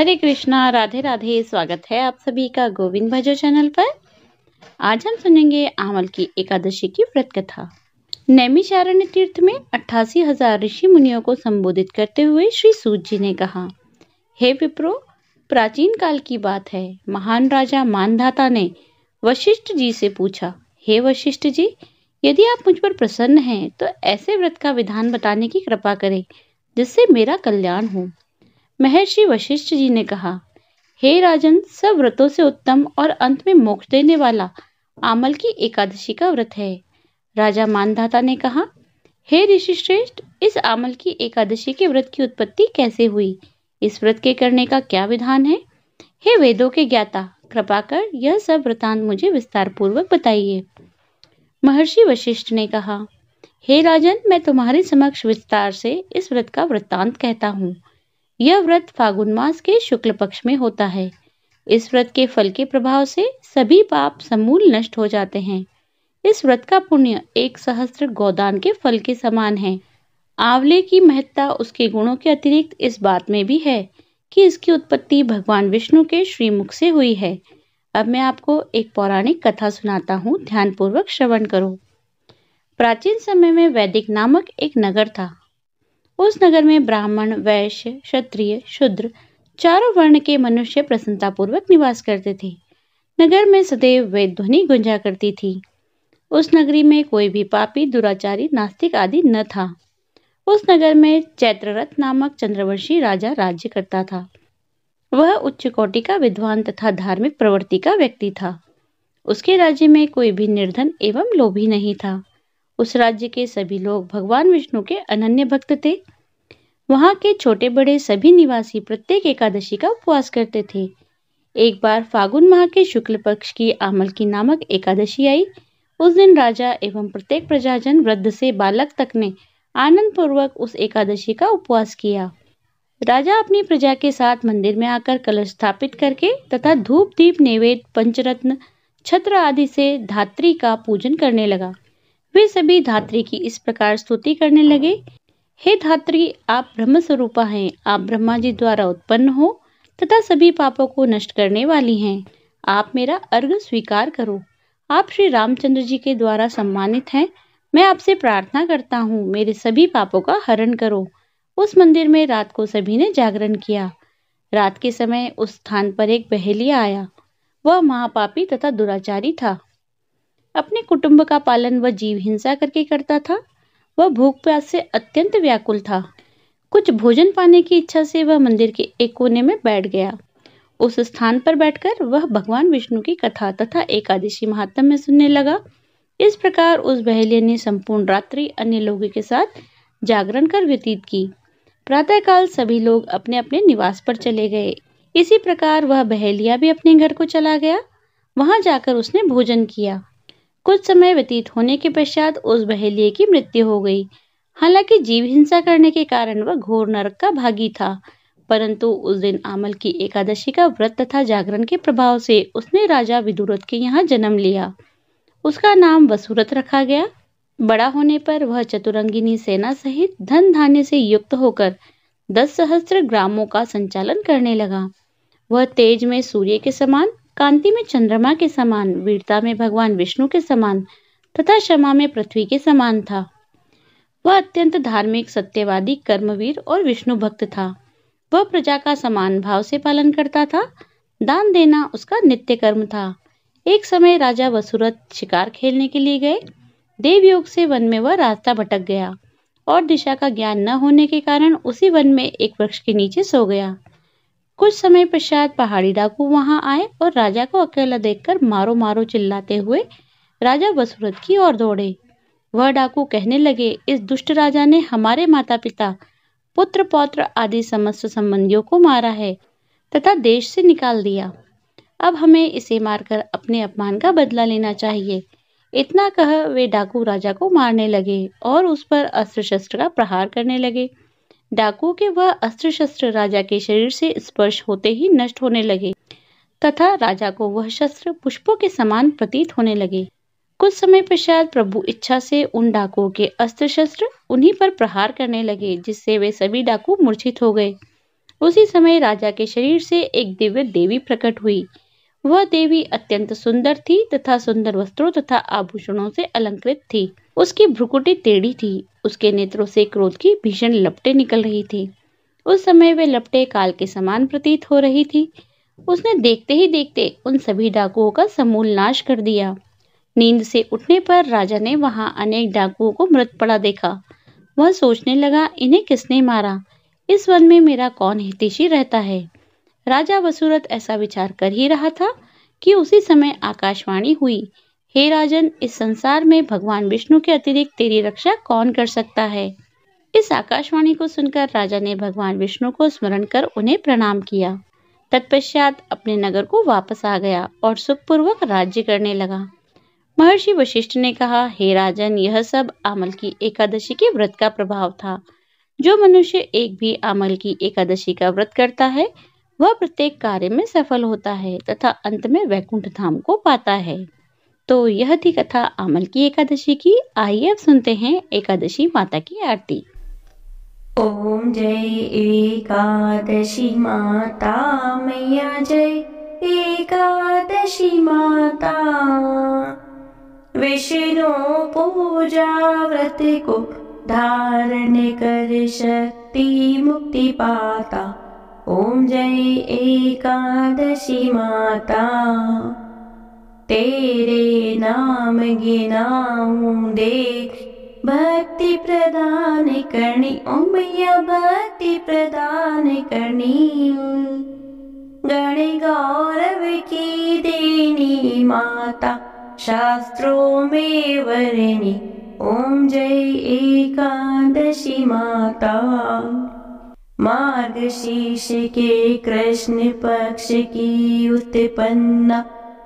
हरे कृष्णा, राधे राधे। स्वागत है आप सभी का गोविंद भजो चैनल पर। आज हम सुनेंगे आमल की एकादशी की व्रत कथा। नैमिषारण्य तीर्थ में 88,000 ऋषि मुनियों को संबोधित करते हुए श्री सूत जी ने कहा, हे विप्रो, प्राचीन काल की बात है। महान राजा मानधाता ने वशिष्ठ जी से पूछा, हे वशिष्ठ जी, यदि आप मुझ पर प्रसन्न हैं तो ऐसे व्रत का विधान बताने की कृपा करें जिससे मेरा कल्याण हो। महर्षि वशिष्ठ जी ने कहा, हे राजन, सब व्रतों से उत्तम और अंत में मोक्ष देने वाला आमल की एकादशी का व्रत है। राजा मानधाता ने कहा, हे ऋषि श्रेष्ठ, इस आमल की एकादशी के व्रत की उत्पत्ति कैसे हुई? इस व्रत के करने का क्या विधान है? हे वेदों के ज्ञाता, कृपा कर यह सब वृतांत मुझे विस्तार पूर्वक बताइए। महर्षि वशिष्ठ ने कहा, हे राजन, मैं तुम्हारे समक्ष विस्तार से इस व्रत का वृत्तांत कहता हूँ। यह व्रत फागुन मास के शुक्ल पक्ष में होता है। इस व्रत के फल के प्रभाव से सभी पाप समूल नष्ट हो जाते हैं। इस व्रत का पुण्य 1,000 गोदान के फल के समान है। आंवले की महत्ता उसके गुणों के अतिरिक्त इस बात में भी है कि इसकी उत्पत्ति भगवान विष्णु के श्रीमुख से हुई है। अब मैं आपको एक पौराणिक कथा सुनाता हूँ, ध्यानपूर्वक श्रवण करो। प्राचीन समय में वैदिक नामक एक नगर था। उस नगर में ब्राह्मण, वैश्य, क्षत्रिय, शूद्र चारों वर्ण के मनुष्य प्रसन्नतापूर्वक निवास करते थे। नगर में सदैव वेद ध्वनि गुंजा करती थी। उस नगरी में कोई भी पापी, दुराचारी, नास्तिक आदि न था। उस नगर में चैत्ररथ नामक चंद्रवंशी राजा राज्य करता था। वह उच्च कोटि का विद्वान तथा धार्मिक प्रवृत्ति का व्यक्ति था। उसके राज्य में कोई भी निर्धन एवं लोभी नहीं था। उस राज्य के सभी लोग भगवान विष्णु के अनन्य भक्त थे। वहां के छोटे बड़े सभी निवासी प्रत्येक एकादशी का उपवास करते थे। एक बार फागुन माह के शुक्ल पक्ष की आमल की नामक एकादशी आई। उस दिन राजा एवं प्रत्येक प्रजाजन, वृद्ध से बालक तक ने आनंद पूर्वक उस एकादशी का उपवास किया। राजा अपनी प्रजा के साथ मंदिर में आकर कलश स्थापित करके तथा धूप दीप नैवेद्य, पंचरत्न, छत्र आदि से धात्री का पूजन करने लगा। वे सभी धात्री की इस प्रकार स्तुति करने लगे, हे धात्री, आप ब्रह्म स्वरूपा हैं। आप ब्रह्मा जी द्वारा उत्पन्न हो तथा सभी पापों को नष्ट करने वाली हैं। आप मेरा अर्घ्य स्वीकार करो। आप श्री रामचंद्र जी के द्वारा सम्मानित हैं। मैं आपसे प्रार्थना करता हूँ, मेरे सभी पापों का हरण करो। उस मंदिर में रात को सभी ने जागरण किया। रात के समय उस स्थान पर एक बहेलिया आया। वह महापापी तथा दुराचारी था। अपने कुटुंब का पालन वह जीव हिंसा करके करता था। वह भूख प्यास से अत्यंत व्याकुल था। कुछ भोजन पाने की इच्छा से वह मंदिर के एक कोने में बैठ गया। उस स्थान पर बैठकर वह भगवान विष्णु की कथा तथा एकादशी महात्म्य सुनने लगा। इस प्रकार उस बहेलिया ने संपूर्ण रात्रि अन्य लोगों के साथ जागरण कर व्यतीत की। प्रातःकाल सभी लोग अपने अपने निवास पर चले गए। इसी प्रकार वह बहेलिया भी अपने घर को चला गया। वहां जाकर उसने भोजन किया। कुछ समय व्यतीत होने के पश्चात उस बहेलिये की मृत्यु हो गई। हालांकि जीव हिंसा करने के कारण वह घोर नरक का भागी था, परंतु उस दिन आमल की एकादशी का व्रत तथा जागरण के प्रभाव से उसने राजा विदुरथ के यहाँ जन्म लिया। उसका नाम वसुरथ रखा गया। बड़ा होने पर वह चतुरंगिनी सेना सहित धन धान्य से युक्त होकर 10,000 ग्रामों का संचालन करने लगा। वह तेज में सूर्य के समान, कांति में चंद्रमा के समान, वीरता में भगवान विष्णु के समान तथा क्षमा में पृथ्वी के समान था। वह अत्यंत धार्मिक, सत्यवादी, कर्मवीर और विष्णु भक्त था। वह प्रजा का समान भाव से पालन करता था। दान देना उसका नित्य कर्म था। एक समय राजा वसुरथ शिकार खेलने के लिए गए। देवयोग से वन में वह रास्ता भटक गया और दिशा का ज्ञान न होने के कारण उसी वन में एक वृक्ष के नीचे सो गया। कुछ समय पश्चात पहाड़ी डाकू वहां आए और राजा को अकेला देखकर मारो मारो चिल्लाते हुए राजा वसुरथ की ओर दौड़े। वह डाकू कहने लगे, इस दुष्ट राजा ने हमारे माता पिता, पुत्र पौत्र आदि समस्त संबंधियों को मारा है तथा देश से निकाल दिया। अब हमें इसे मारकर अपने अपमान का बदला लेना चाहिए। इतना कह वे डाकू राजा को मारने लगे और उस पर अस्त्र शस्त्र का प्रहार करने लगे। डाकुओं के वह अस्त्र शस्त्र राजा के शरीर से स्पर्श होते ही नष्ट होने लगे तथा राजा को वह शस्त्र पुष्पों के समान प्रतीत होने लगे। कुछ समय पश्चात प्रभु इच्छा से उन डाकुओं के अस्त्र शस्त्र उन्हीं पर प्रहार करने लगे, जिससे वे सभी डाकू मूर्छित हो गए। उसी समय राजा के शरीर से एक दिव्य देवी प्रकट हुई। वह देवी अत्यंत सुंदर थी तथा सुंदर वस्त्रों तथा आभूषणों से अलंकृत थी। उसकी भ्रुकुटी टेढ़ी थी। उसके नेत्रों से क्रोध की भीषण लपटें निकल रही थी। उस समय वे लपटें काल के समान प्रतीत हो रही थी। उसने देखते ही देखते उन सभी डाकुओं का समूल नाश कर दिया। नींद से उठने पर राजा ने वहां अनेक डाकुओं को मृत पड़ा देखा। वह सोचने लगा, इन्हें किसने मारा? इस वन में मेरा कौन हितैषी रहता है? राजा वसुरथ ऐसा विचार कर ही रहा था कि उसी समय आकाशवाणी हुई, हे राजन, इस संसार में भगवान विष्णु के अतिरिक्त तेरी रक्षा कौन कर सकता है? इस आकाशवाणी को सुनकर राजा ने भगवान विष्णु को स्मरण कर उन्हें प्रणाम किया। तत्पश्चात अपने नगर को वापस आ गया और सुखपूर्वक राज्य करने लगा। महर्षि वशिष्ठ ने कहा, हे राजन, यह सब आमल की एकादशी के व्रत का प्रभाव था। जो मनुष्य एक भी आमल की एकादशी का व्रत करता है वह प्रत्येक कार्य में सफल होता है तथा अंत में वैकुंठ धाम को पाता है। तो यह थी कथा आमल की एकादशी की। आइए अब सुनते हैं एकादशी माता की आरती। ओम जय एकादशी माता मैया, जय एकादशी माता। विष्णु पूजा व्रत को धारण कर शक्ति मुक्ति पाता। ओम जय एकादशी माता। तेरे नाम गिनाऊं देख भक्ति प्रदान करनी। ओम मैया भक्ति प्रदान करनी। गण गौरव की देनी माता, शास्त्रों में वरनी। ओम जय एकादशी माता। मार्गशीर्ष के कृष्ण पक्ष की उत्पन्ना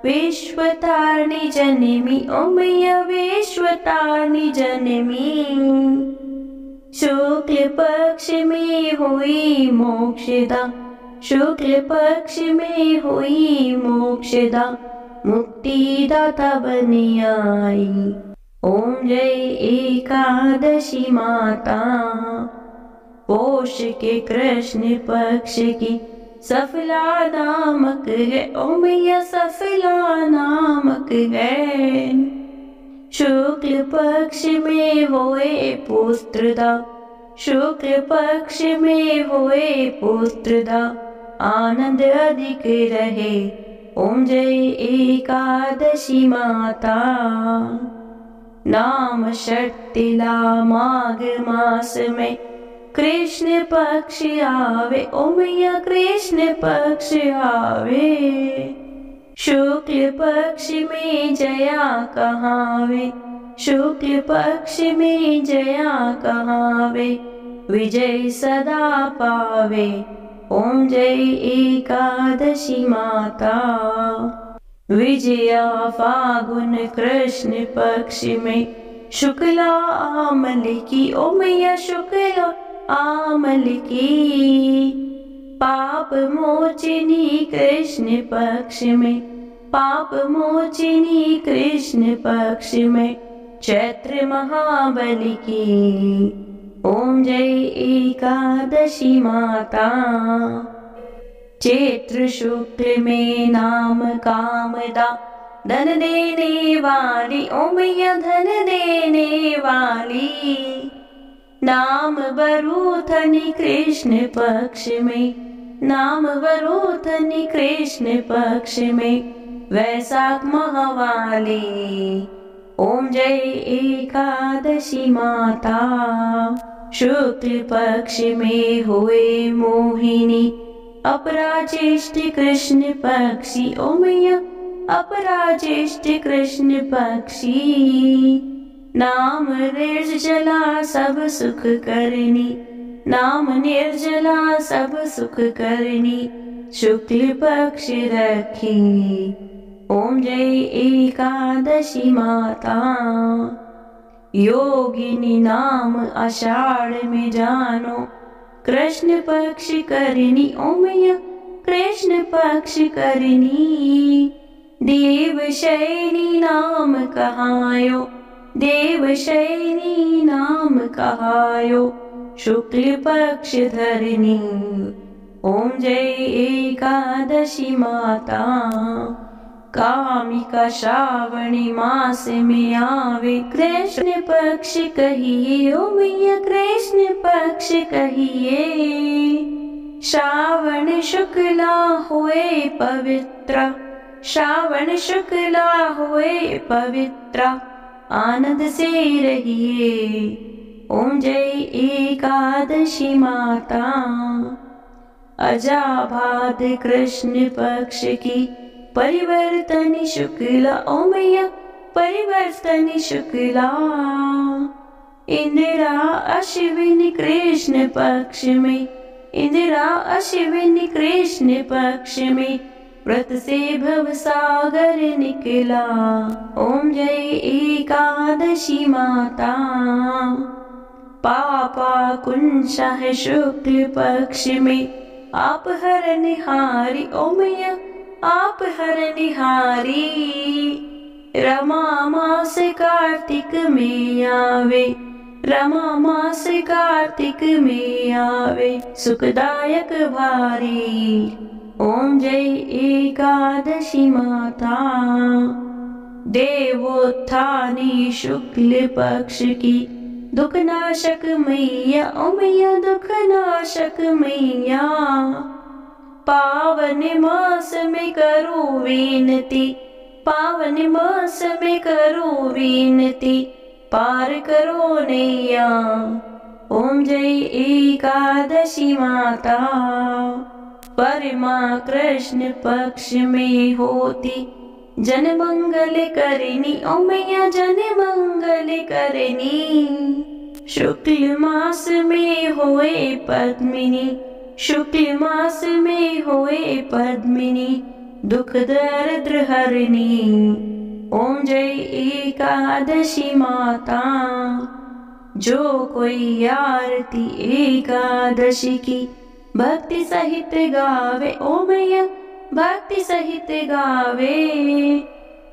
विश्वतारिणी जननी। ओम मैया विश्वतारिणी जननी। शुक्ल पक्ष में हुई मोक्षदा, शुक्ल पक्ष में हुई मोक्षदा, मुक्तिदाता बनी आई। ओम जय एकादशी माता। पोष के कृष्ण पक्ष की सफला नामक है। ओम मैया सफला नामक है। शुक्ल पक्ष में होए पुत्रदा, शुक्ल पक्ष में होए पुत्रदा, आनंद अधिक रहे। ओम जय एकादशी माता। नाम षट्टिला माघ मास में कृष्ण पक्ष आवे। ओम मैया कृष्ण पक्ष आवे। शुक्ल पक्ष में जया कहावे, शुक्ल पक्ष में जया कहावे, विजय सदा पावे। ओम जय एकादशी माता। विजया फागुन कृष्ण पक्ष में शुक्ला आमल की। ओम मैया शुक्ला आमल की। पाप मोचिनी कृष्ण पक्ष में, पाप मोचिनी कृष्ण पक्ष में चैत्र महाबली की। ओम जय एकादशी माता। चैत्र शुक्ल में नाम कामदा, धन देने वाली। ओम मैया धन देने वाली। नाम वरूथनी कृष्ण पक्ष में, नाम वरूथनी कृष्ण पक्ष में वैशाख महावाली। ओम जय एकादशी माता। शुक्ल पक्ष में हुए मोहिनी अपराजेष्ठ कृष्ण पक्षी। ओम मैया अपराजेष्ठ कृष्ण पक्षी। नाम निर्जला सब सुख करनी, नाम निर्जला सब सुख करनी, शुक्ल पक्ष रखी। ओम जय एकादशी माता। योगिनी नाम आषाढ़ में जानो, कृष्ण पक्ष करनी। ओम मैया कृष्ण पक्ष करनी। देवशयनी नाम कहायो, देवशयनी नाम कहायो, शुक्ल पक्ष धरनी। ओम जय एकादशी माता। कामिका श्रावणी मास में आवे, कृष्ण पक्ष कहिए ओ मैया कृष्ण पक्ष कहिए। श्रावण शुक्ला हुए पवित्र, श्रावण शुक्ला हुए पवित्र, आनंद से रहिए। ओम जय एकादशी माता। अजाभाद कृष्ण पक्ष की परिवर्तन शुक्ला, ओ मैया परिवर्तन शुक्ला। इंदिरा अश्विनी कृष्ण पक्ष में, इंदिरा अश्विनी कृष्ण पक्ष में, व्रत से भव सागर निकला। ओम जय एकादशी माता। पापा कुंशा है शुक्ल पक्ष में, आप हर निहारी ओ मैया आप हर निहारी। रमा मास कार्तिक में आवे, रमा मास कार्तिक में आवे, सुखदायक भारी। ओम जय एकादशी माता। देवोत्थानी शुक्ल पक्ष की दुख नाशक मैया, ओ मैया दुख नाशक मैया। पावन मास में करो विनती, पावन मास में करो विनती, पार करो नैया। ओम जय एकादशी माता। परमा कृष्ण पक्ष में होती, जन मंगल करनी ओ मैया जन मंगल करनी। शुक्ल मास में होए पद्मिनी, शुक्ल मास में होए पद्मिनी, दुख दरिद्र हरनी। ओम जय एकादशी माता। जो कोई आरती एकादशी की भक्ति सहित गावे, ओ मैया भक्ति सहित गावे।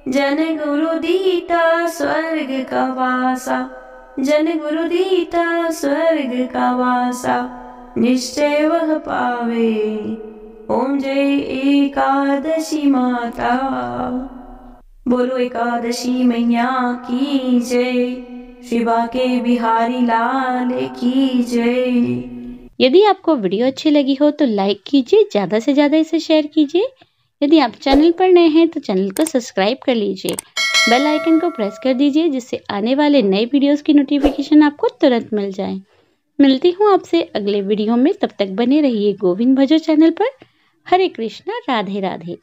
जन गुरु दीता स्वर्ग का वासा, जन गुरु दीता स्वर्ग का वासा, निश्चय वह पावे। ओम जय एकादशी माता। बोलो एकादशी मैया की जय, श्री बांके बिहारी लाल की जय। यदि आपको वीडियो अच्छी लगी हो तो लाइक कीजिए, ज़्यादा से ज़्यादा इसे शेयर कीजिए। यदि आप चैनल पर नए हैं तो चैनल को सब्सक्राइब कर लीजिए, बेल आइकन को प्रेस कर दीजिए जिससे आने वाले नए वीडियोस की नोटिफिकेशन आपको तुरंत मिल जाए। मिलती हूँ आपसे अगले वीडियो में, तब तक बने रहिए गोविंद भजो चैनल पर। हरे कृष्णा, राधे राधे।